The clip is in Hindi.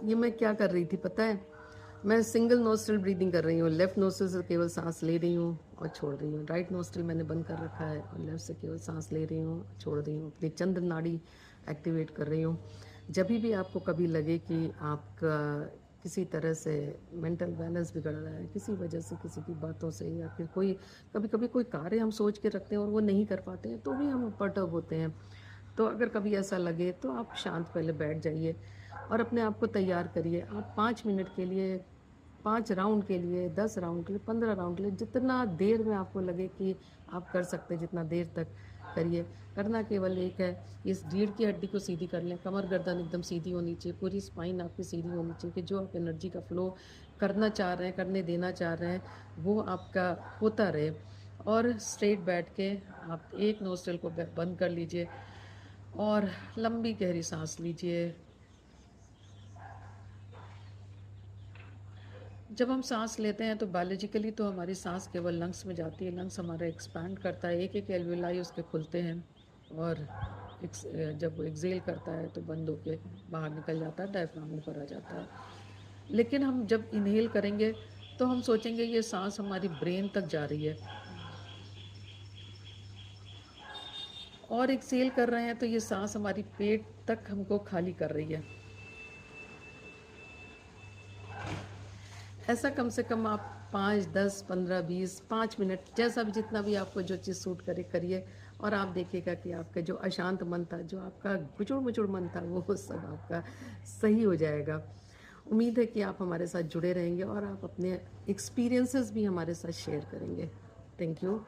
ये मैं क्या कर रही थी पता है? मैं सिंगल नोस्ट्रल ब्रीदिंग कर रही हूँ। लेफ्ट नोस्ट्रल से केवल सांस ले रही हूँ और छोड़ रही हूँ। राइट नोस्ट्रल मैंने बंद कर रखा है और लेफ्ट से केवल सांस ले रही हूँ, छोड़ रही हूँ। अपनी चंद्र नाड़ी एक्टिवेट कर रही हूँ। जब भी आपको कभी लगे कि आपका किसी तरह से मेंटल बैलेंस बिगड़ रहा है, किसी वजह से, किसी की बातों से, या फिर कोई कभी कभी कोई कार्य हम सोच के रखते हैं और वो नहीं कर पाते हैं, तो भी हम पर्टर्ब होते हैं। तो अगर कभी ऐसा लगे तो आप शांत पहले बैठ जाइए और अपने आप को तैयार करिए। आप 5 मिनट के लिए, 5 राउंड के लिए, 10 राउंड के लिए, 15 राउंड के लिए, जितना देर में आपको लगे कि आप कर सकते हैं, जितना देर तक करिए। करना केवल एक है, इस रीढ़ की हड्डी को सीधी कर लें। कमर गर्दन एकदम सीधी होनी चाहिए, पूरी स्पाइन आपकी सीधी होनी चाहिए कि जो आप एनर्जी का फ्लो करना चाह रहे हैं, करने देना चाह रहे हैं, वो आपका होता रहे। और स्ट्रेट बैठ के आप एक नोस्ट्रल को बंद कर लीजिए और लंबी गहरी सांस लीजिए। जब हम सांस लेते हैं तो बायोलॉजिकली तो हमारी सांस केवल लंग्स में जाती है। लंग्स हमारा एक्सपैंड करता है, एक एक एल्वियोलाई उसके खुलते हैं, और जब वो एक्सेल करता है तो बंद होके बाहर निकल जाता है, डायफ्राम ऊपर आ जाता है। लेकिन हम जब इनहेल करेंगे तो हम सोचेंगे ये सांस हमारी ब्रेन तक जा रही है, और एक्सेल कर रहे हैं तो ये सांस हमारी पेट तक हमको खाली कर रही है। ऐसा कम से कम आप 5, 10, 15, 20, 5 मिनट, जैसा भी, जितना भी आपको जो चीज़ सूट करे करिए। और आप देखिएगा कि आपका जो अशांत मन था, जो आपका गुचुड़ मुचुड़ मन था, वो सब आपका सही हो जाएगा। उम्मीद है कि आप हमारे साथ जुड़े रहेंगे और आप अपने एक्सपीरियंसेस भी हमारे साथ शेयर करेंगे। Thank you.